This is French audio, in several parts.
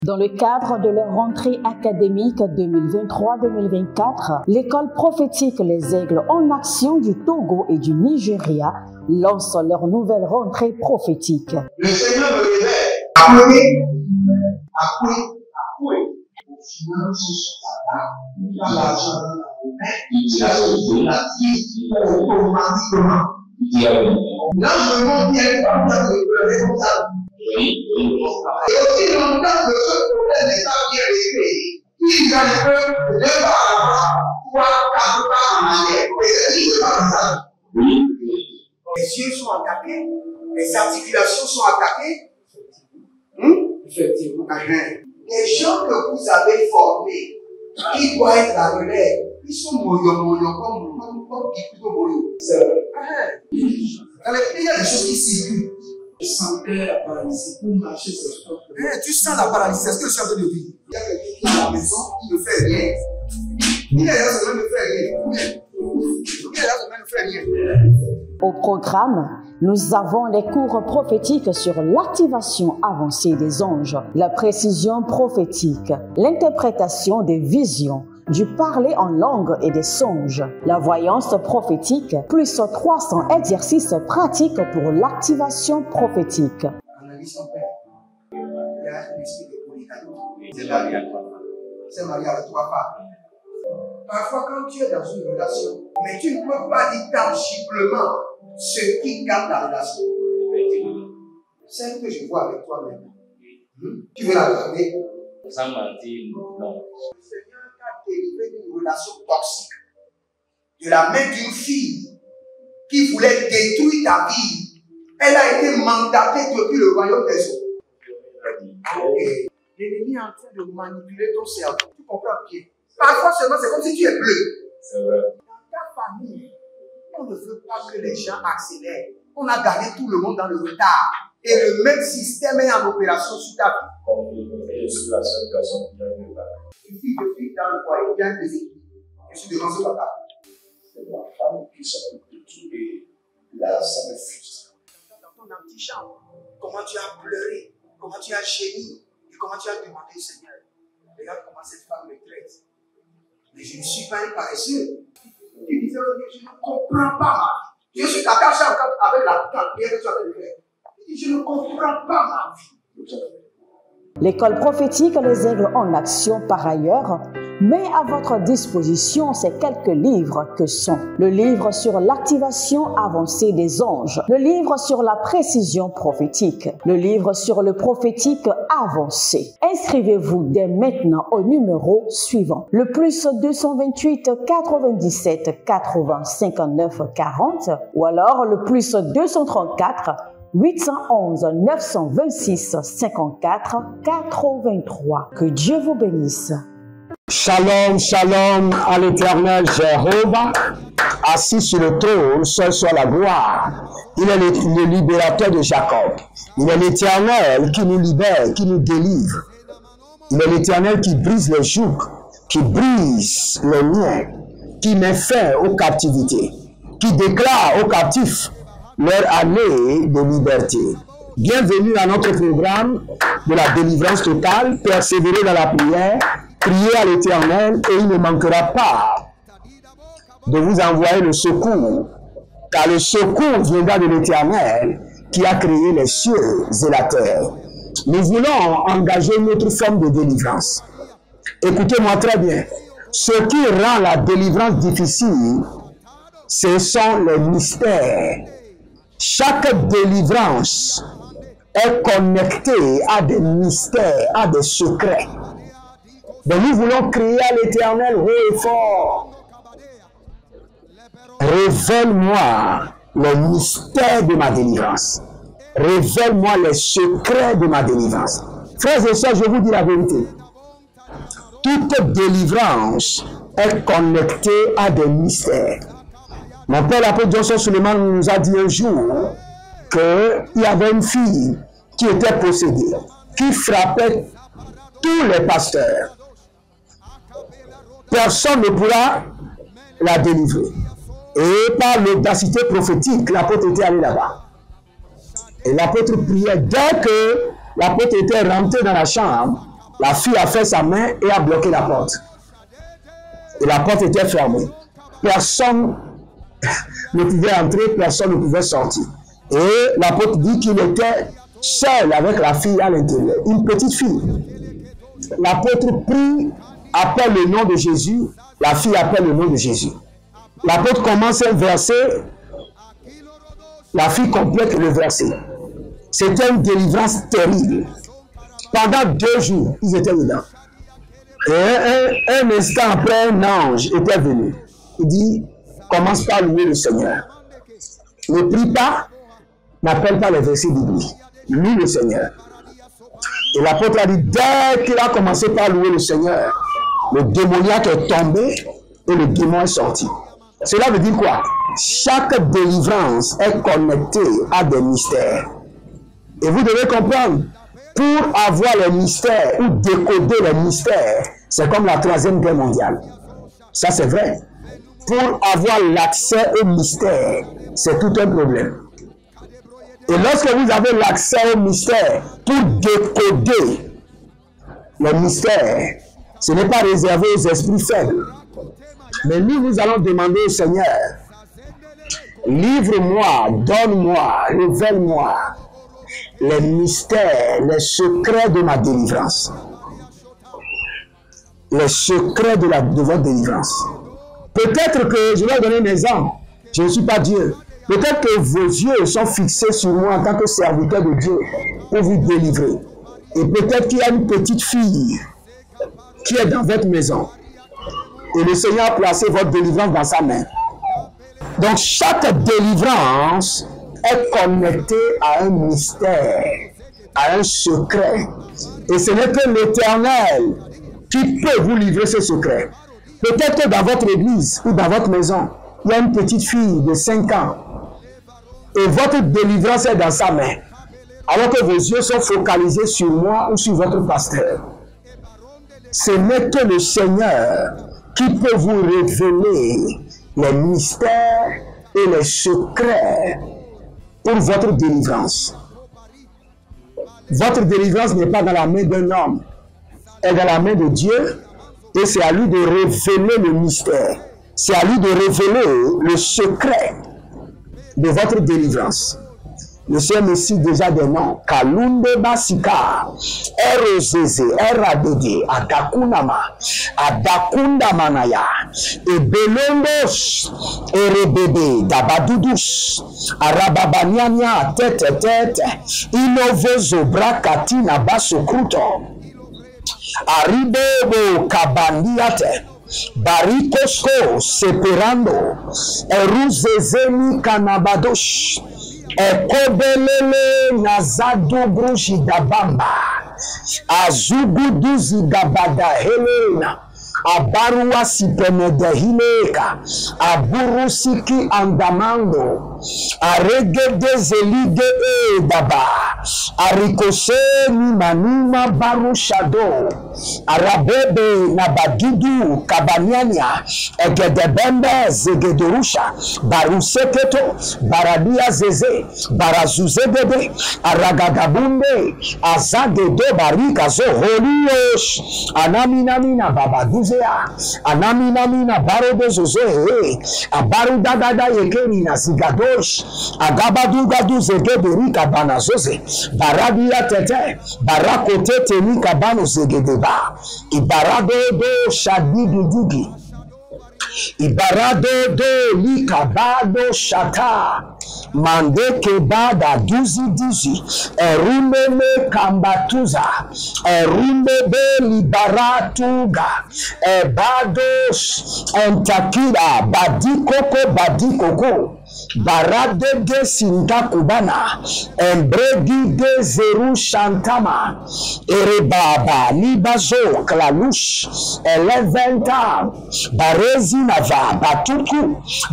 Dans le cadre de leur rentrée académique 2023-2024, l'école prophétique Les Aigles en Action du Togo et du Nigeria lance leur nouvelle rentrée prophétique. Le Seigneur me révèle. Appelez. Au final, il a l'argent dans la main, il a la automatiquement. Là, je me montre bien pas de responsable. Et aussi longtemps que ce problème n'est pas bien réglé, il y a un peu de pas à l'avant, 3, 4 pas en arrière. Et c'est ce pas ça. Les yeux sont attaqués, les articulations sont attaquées. Effectivement. Les gens que vous avez formés, qui doivent être la relève, ils sont moyons comme plutôt moyons. C'est vrai. Dans les pays, il y a des choses qui circulent. Je sentais la paralysie pour marcher sur le corps. Tu sens la paralysie, c'est ce que je suis en train de dire. Il y a quelqu'un qui est à la maison qui ne fait rien. Il est là, ça ne fait rien. Il est là, ça ne fait rien. Au programme, nous avons les cours prophétiques sur l'activation avancée des anges, la précision prophétique, l'interprétation des visions, du parler en langue et des songes, la voyance prophétique, plus 300 exercices pratiques pour l'activation prophétique. Analyse son père. Il y a un esprit de polygamie. C'est marié à 3 femmes. C'est marié à 3 femmes. Parfois, quand tu es dans une relation, mais tu ne peux pas dire tangiblement ce qui garde la relation. Celle que je vois avec toi maintenant. Tu veux la regarder? Sans mentir, non. Le Seigneur t'a délivré d'une relation toxique. De la main d'une fille qui voulait détruire ta vie. Elle a été mandatée depuis le royaume des eaux. L'ennemi est en train de manipuler ton cerveau. Tu comprends bien? Parfois seulement, c'est comme si tu es bleu. C'est vrai. Dans ta famille, on ne veut pas que les gens accélèrent. On a gardé tout le monde dans le retard. Et le même système est en opération sur ta vie. Je suis la seule personne qui a vu ça. Une fille de fille dans le foyer, il y a des équipes. Je suis devant ce papa. C'est ma femme qui s'occupe de tout et là, ça me frustre. Dans ton antichambre, comment tu as pleuré, comment tu as gémi et comment tu as demandé au Seigneur. Regarde comment cette femme me traite. Mais je ne suis pas un paresseux. Tu disais, je ne comprends pas ma vie. Je suis attaché avec la prière que tu as fait de faire. Je ne comprends pas ma vie. L'école prophétique Les Aigles en Action, par ailleurs, met à votre disposition ces quelques livres que sont le livre sur l'activation avancée des anges, le livre sur la précision prophétique, le livre sur le prophétique avancé. Inscrivez-vous dès maintenant au numéro suivant, le plus 228 97 80 59 40 ou alors le plus 234 811 926 54 83. Que Dieu vous bénisse. Shalom, shalom à l'Éternel Jéhovah, assis sur le trône, seul soit la gloire. Il est le libérateur de Jacob. Il est l'Éternel qui nous libère, qui nous délivre. Il est l'Éternel qui brise les jougs, qui brise les liens, qui met fin aux captivités, qui déclare aux captifs leur année de liberté. Bienvenue à notre programme de la délivrance totale. Persévérez dans la prière, priez à l'Éternel et il ne manquera pas de vous envoyer le secours, car le secours viendra de l'Éternel qui a créé les cieux et la terre. Nous voulons engager notre forme de délivrance. Écoutez-moi très bien. Ce qui rend la délivrance difficile, ce sont les mystères. Chaque délivrance est connectée à des mystères, à des secrets. Mais nous voulons crier à l'Éternel haut et fort. Révèle-moi les mystères de ma délivrance. Révèle-moi les secrets de ma délivrance. Frères et sœurs, je vous dis la vérité. Toute délivrance est connectée à des mystères. Mon père, l'apôtre Johnson Suleiman, nous a dit un jour qu'il y avait une fille qui était possédée, qui frappait tous les pasteurs. Personne ne pourra la délivrer. Et par l'audacité prophétique, l'apôtre était allé là-bas. Et l'apôtre priait. Dès que l'apôtre était rentré dans la chambre, La fille a fait sa main et a bloqué la porte. Et la porte était fermée. Personne ne pouvait entrer, personne ne pouvait sortir. Et l'apôtre dit qu'il était seul avec la fille à l'intérieur, une petite fille. L'apôtre prie, appelle le nom de Jésus, la fille appelle le nom de Jésus. L'apôtre commence un verset, la fille complète le verset. C'était une délivrance terrible. Pendant 2 jours, ils étaient dedans. Et un instant après, un ange était venu. Il dit, commence par louer le Seigneur. Ne prie pas, n'appelle pas les versets bibliques. Loue le Seigneur. Et l'apôtre a dit, dès qu'il a commencé par louer le Seigneur, le démoniaque est tombé et le démon est sorti. Cela veut dire quoi? Chaque délivrance est connectée à des mystères. Et vous devez comprendre, pour avoir les mystères ou décoder les mystères, c'est comme la 3e guerre mondiale. Ça, c'est vrai. Pour avoir l'accès aux mystères, c'est tout un problème. Et lorsque vous avez l'accès aux mystères, pour décoder les mystères, ce n'est pas réservé aux esprits faibles. Mais nous allons demander au Seigneur, livre-moi, donne-moi, révèle-moi les mystères, les secrets de ma délivrance. Les secrets de votre délivrance. Peut-être que, je vais donner un exemple, je ne suis pas Dieu. Peut-être que vos yeux sont fixés sur moi en tant que serviteur de Dieu pour vous délivrer. Et peut-être qu'il y a une petite fille qui est dans votre maison. Et le Seigneur a placé votre délivrance dans sa main. Donc chaque délivrance est connectée à un mystère, à un secret. Et ce n'est que l'Éternel qui peut vous livrer ce secret. Peut-être que dans votre église ou dans votre maison, il y a une petite fille de 5 ans. Et votre délivrance est dans sa main. Alors que vos yeux sont focalisés sur moi ou sur votre pasteur. Ce n'est que le Seigneur qui peut vous révéler les mystères et les secrets pour votre délivrance. Votre délivrance n'est pas dans la main d'un homme, elle est dans la main de Dieu et c'est à lui de révéler le mystère. C'est à lui de révéler le secret de votre délivrance. Le Seigneur me cite déjà des noms. Kalunde Basika, Erozeze, Eradede, Adakunama, Adakunda Manaya, Ebelondos, Erebebe, Dabadudus, Arababanyanya, Tete, Inovozo, Brakatina, Basokruto, Aribebo, Kabandiate, Barikosko, Seperando, Eruzezeni, Kanabadosh, Ekobelele Nazado Brushi Dabamba, Azubuduzi Gabada Helena, Abarua Sipenede Hileka, Aburusiki Andamando, Aregede Zelige Daba, Arikose Manuma Barushado, Arabebe Nabagidu Kabanyania, Egedebembe Zegedurusha, Baruseketo, Baradia Zeze, Barazuzebebe, Aragagabumbe, Azagedo Barika Zoholios, Anaminamina Babaduze. Anamina barodo zozo abaruda dada yekeni na zigadosh agabadu gadu zegederi kabana zoze baradia tete barakote teni kabano zegedeba ibarado do shadigi digi ibarado do likabado shata mandeke bada duzi dizi erumele kambatuza erumebe libaratuga ebados entakira badikoko baradege sintakubana embregide zeru shantama erebaba libazo klalush eleventa barezi nava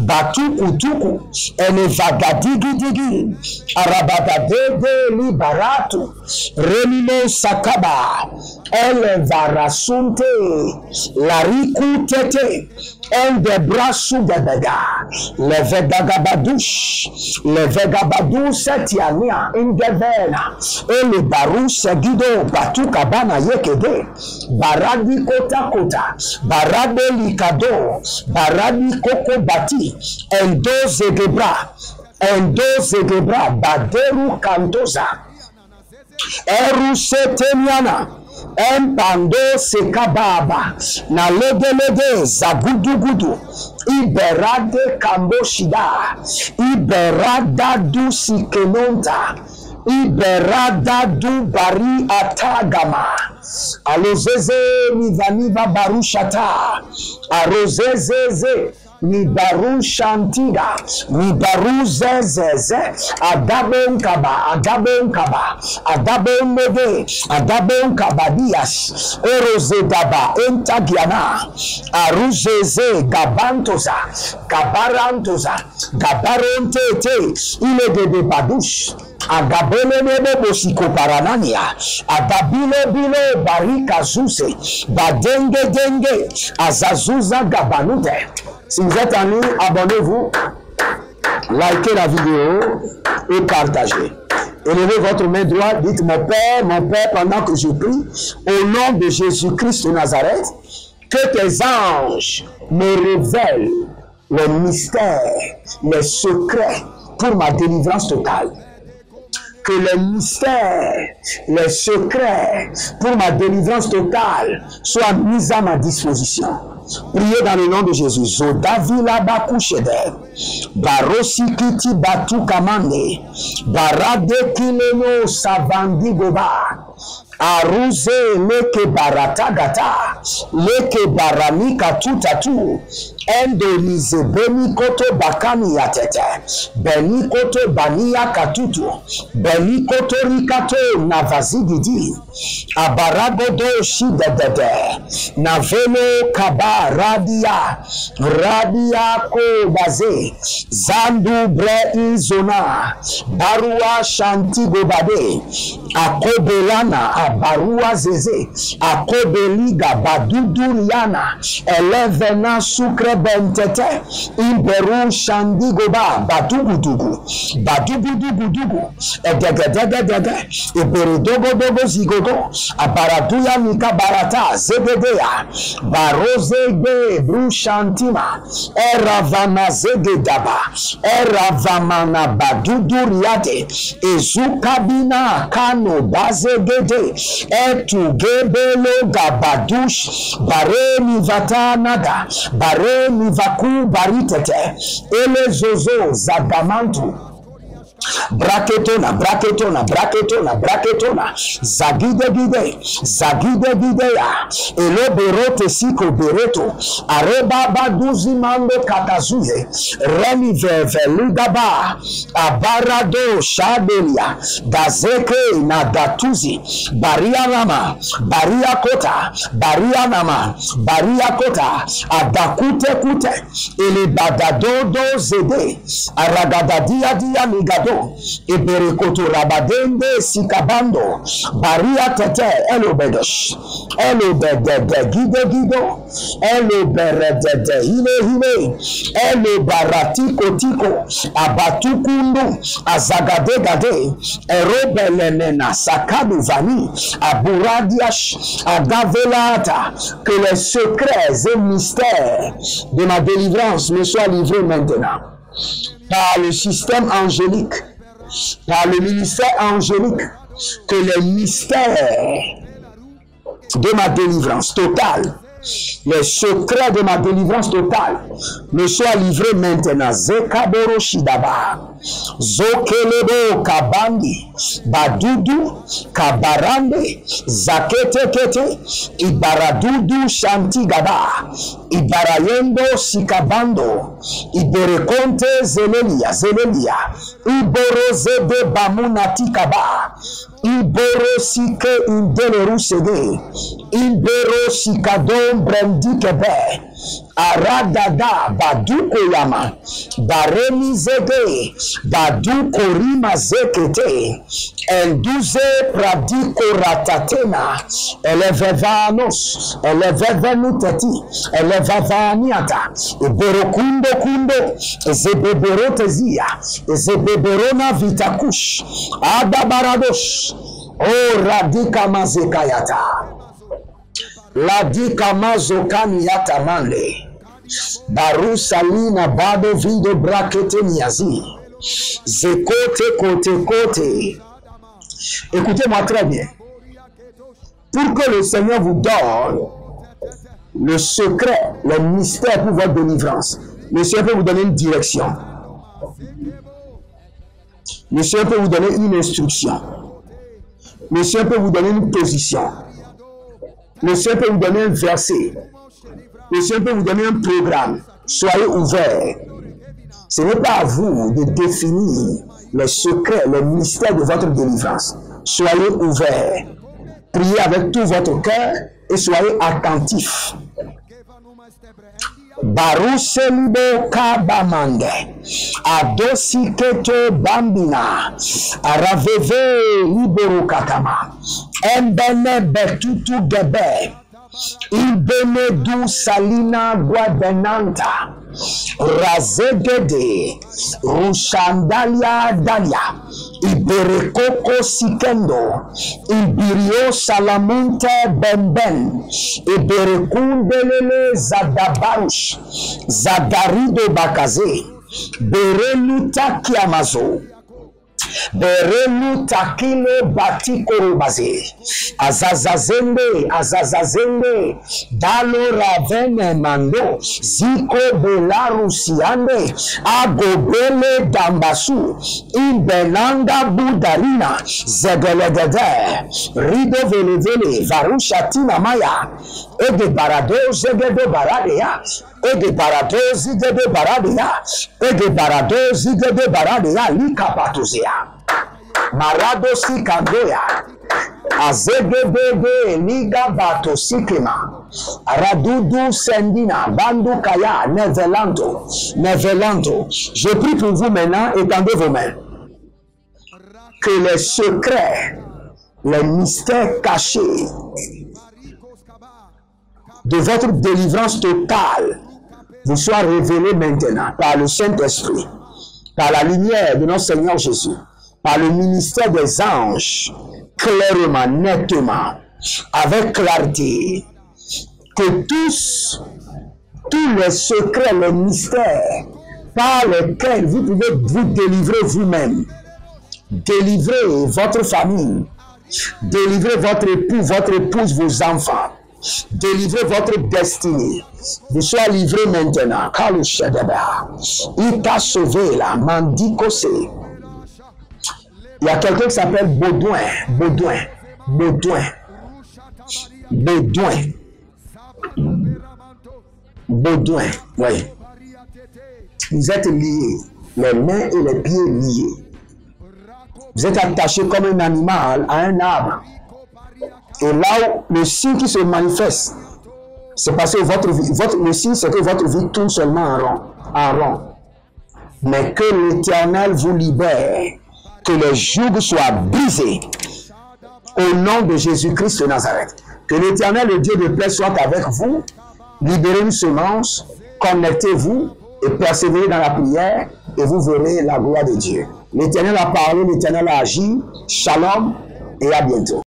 batukutuku enevagadigidigi arabadadede libaratu remino sakaba elevarasunte lariku tete un des bras sous des dégâts. Les vegabadouches, les vegabadous, tiania, indevena, et les barous, guido, batu kabana yekede, baradi kota kota, barade likado, baradi koko bati, endo zegebra, baderu kantoza, eru seteniana, empando sekababa, na lede zagudugudu, iberade kamboshida, iberada du sikenonta, iberada du bari atagama, alozeze nivaniva barushata, arozezeze ni baru shantiga, ni baru zezeze, adabon mede, adabon kabadias, erozedaba, entagiana, aruzeze, gabantoza, gabarantoza, gabarontete, ilegede badush, agabele nebo bosiko paranania, agabile bile barika zuse, badenge, azazuza gabanute. Si vous êtes en ligne, abonnez-vous, likez la vidéo et partagez. Élevez votre main droite, dites mon Père, pendant que je prie, au nom de Jésus-Christ de Nazareth, que tes anges me révèlent les mystères, les secrets pour ma délivrance totale. Que les mystères, les secrets pour ma délivrance totale soient mis à ma disposition. Priez dans le nom de Jésus. Zodavila bakushede, barosikiti batu kamande, barade kileno savandi goba, aruze leke baratagata, leke baramika tutatu, endolize beni koto bakani yatete, beni koto bania katutu, beni koto rikato navazigidi, abaragodo shidedede, navelo kaba radia ko baze, zandu bre izona, barua shanti gobade, akobelana, abarua zeze, akobeliga baduduriana, elevena sukre bentete, imberu shandigoba, badugudugu, edegedegedege, iberidogodogo zigogo, abaraduya nika barata, zebedea, barozege, brushantima, eravana zegedaba, eravamana baduduriate, ezukabina kano bazegede, etugebelo gabadush, bareni vatanada, bareni vaku baritete, ele zozo zagamantu, braketona, zagide ya, elo berote siko bereto, areba baduzi mando katazuye, reni veveludaba, abarado shadelia, gazeke na datuzi, baria nama, baria kota, baria nama, baria kota, adakute kute, ele badadodo zede, aragadadia dia migado, eberekoto rabadende sikabando, baria tete, elobedosh, elobedede gido, eloberedede hile, elobaratiko tiko, abatukundu, azagadegade, erobelenena sakadu vani, aburadiash, agavelata, que les secrets et mystères de ma délivrance me soient livrés maintenant. Par le système angélique, par le ministère angélique, que les mystères de ma délivrance totale, les secrets de ma délivrance totale me soient livrés maintenant. Zekaboro shidaba, zokelebo kabandi, badudu, kabarande, zaketekete, ibaradudu shantigaba, ibarayendo sikabando, iberekonte zelelia, iborozede bamunatikaba, iborosike indelerusede, iberosikadon brandikebe, Aradada baduko yama baremi zege baduko rima zekete enduze pradiko ratatena elevevanos elevevenuteti elevavaniata eberokundo kundo ezebeberotezia ezebeberona vitakush adabaradosh o radika mazekayata ladika mazokani yata mande barusalina bado vido brakete niazi zekote kote kote. Écoutez-moi très bien. Pour que le Seigneur vous donne le secret, le mystère pour votre délivrance, le Seigneur peut vous donner une direction. Le Seigneur peut vous donner une instruction. Le Seigneur peut vous donner une position. Le Seigneur peut vous donner un verset. Le Seigneur peut vous donner un programme. Soyez ouverts. Ce n'est pas à vous de définir le secret, le mystère de votre délivrance. Soyez ouverts. Priez avec tout votre cœur et soyez attentifs. Baruselibo kabamande adosi keto bambina araveve libero katama embene betutu gebe ibene du salina guadenanta razegede rushandalia dalia iberekoko sikendo ibirio salamunte bemben iberekundelele zadabarush zadarido bakaze bereluta kiamazo berelu takile batiko rubaze azazazende dalo ravene mando ziko belarusiande agobele dambasu imbelanga budarina zegelegede rido velevele varushatina maya ede barado zegede baradea ede barado zigede baradea ede barado zigede baradea likapatuzea marado sikandoya azegedege liga bato sikima radudu sendina bandu kaya nevelando. Je prie pour vous maintenant, étendez vos mains, que les secrets, les mystères cachés de votre délivrance totale vous soient révélés maintenant par le Saint-Esprit, par la lumière de notre Seigneur Jésus, par le ministère des anges, clairement, nettement, avec clarté, que tous les secrets, les mystères par lesquels vous pouvez vous délivrer vous-même, délivrer votre famille, délivrer votre époux, votre épouse, vos enfants, délivrer votre destinée, vous soyez livrés maintenant. Il t'a sauvé là, Mandikose. Il y a quelqu'un qui s'appelle Baudouin, oui. Vous êtes liés, les mains et les pieds liés. Vous êtes attachés comme un animal à un arbre. Et là où le signe qui se manifeste, c'est parce que le signe, c'est que votre vie tourne seulement en rond. Mais que l'Éternel vous libère, que les jougs soient brisés au nom de Jésus-Christ de Nazareth. Que l'Éternel, le Dieu de paix, soit avec vous. Libérez une semence, connectez-vous et persévérez dans la prière et vous verrez la gloire de Dieu. L'Éternel a parlé, l'Éternel a agi. Shalom et à bientôt.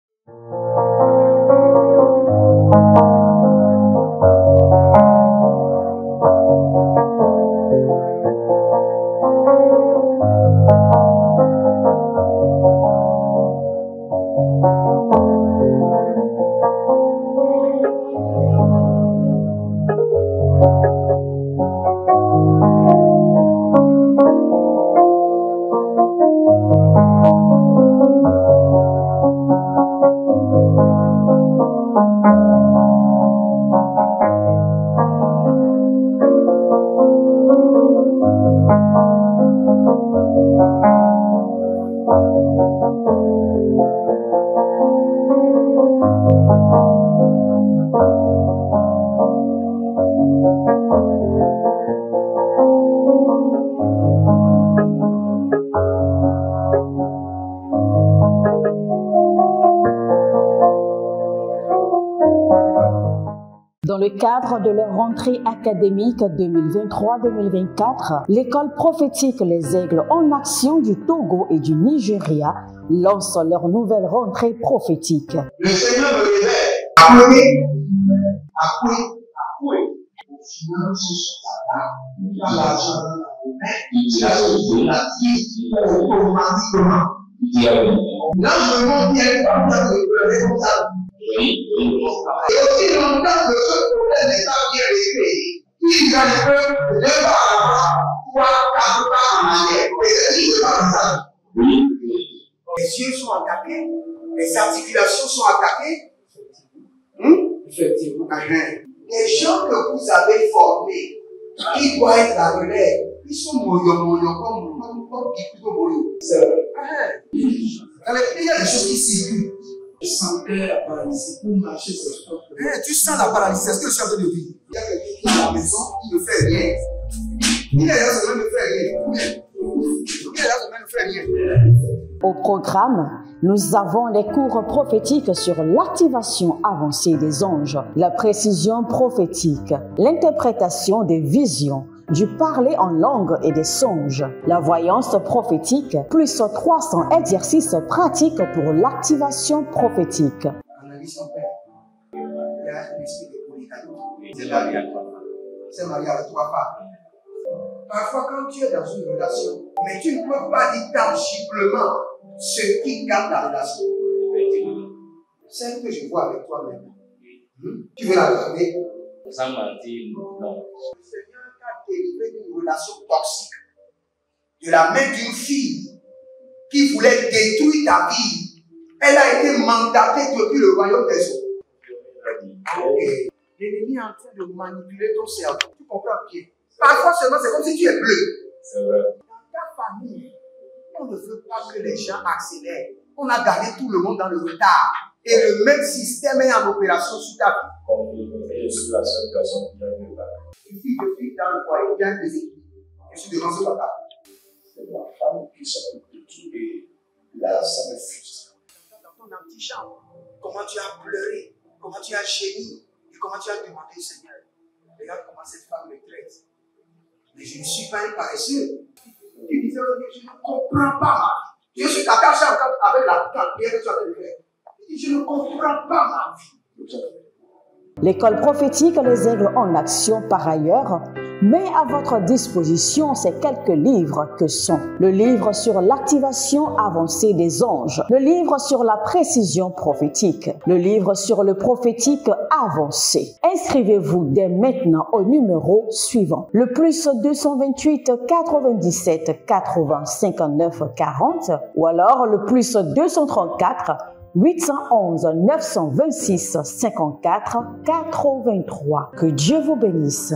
Dans le cadre de leur rentrée académique 2023-2024, l'école prophétique Les Aigles en Action du Togo et du Nigeria lance leur nouvelle rentrée prophétique. Le Seigneur me révèle. Appelez. Au final, ce sera dans l'argent dans la vie, automatiquement. Là, je me montre bien pas de responsable. Et aussi longtemps que ce problème n'est pas bien réglé, il y a un peu de pas avoir 3, 4 pas en arrière. Et c'est ce qui se passe. Les yeux sont attaqués, les articulations sont attaquées. Effectivement. Les gens que vous avez formés, qui doivent être la relève, ils sont moyo comme plutôt moyo. C'est vrai. Dans les pays, il y a des choses qui circulent. Je sentais la paralysie pour marcher sur le corps. Tu sens la paralysie, c'est ce que je suis en train de dire. Il y a quelqu'un qui est à la maison, qui ne fait rien. Il est là, ça ne fait rien. Il est là, ça ne fait rien. Au programme, nous avons les cours prophétiques sur l'activation avancée des anges, la précision prophétique, l'interprétation des visions, du parler en langue et des songes, la voyance prophétique, plus 300 exercices pratiques pour l'activation prophétique. Analyse ton père. Il y a un esprit de polygamy. C'est marié à 3 femmes. C'est marié à 3 femmes. Parfois, quand tu es dans une relation, mais tu ne peux pas dire tangiblement ce qui garde la relation. Celle que je vois avec toi maintenant. Tu veux la garder? Sans mentir, non. Délivré d'une relation toxique de la main d'une fille qui voulait détruire ta vie. Elle a été mandatée depuis le royaume des eaux. L'ennemi est en train de manipuler ton cerveau. Tu comprends bien? Parfois seulement, c'est comme si tu es bleu. C'est vrai. Dans ta famille, on ne veut pas que les gens accélèrent. On a gardé tout le monde dans le retard. Et le même système est en opération sur ta vie. Je suis la seule personne qui a eu le bac. Une fille de fille dans le foyer, bien déséquilibrée. Je suis devant ce papa. C'est ma femme qui s'occupe de tout et là, ça me frustre. Dans ton antichambre, comment tu as pleuré, comment tu as gémi et comment tu as demandé au Seigneur. Regarde comment cette femme me traite. Mais je ne suis pas un paresseux. Tu disais, je ne comprends pas ma vie. Je suis attaché avec la prière que tu as fait de faire. Je ne comprends pas ma vie. L'école prophétique Les Aigles en Action, par ailleurs, met à votre disposition ces quelques livres que sont le livre sur l'activation avancée des anges, le livre sur la précision prophétique, le livre sur le prophétique avancé. Inscrivez-vous dès maintenant au numéro suivant, le plus 228 97 80 59 40 ou alors le plus 234 811 926 54 83. Que Dieu vous bénisse.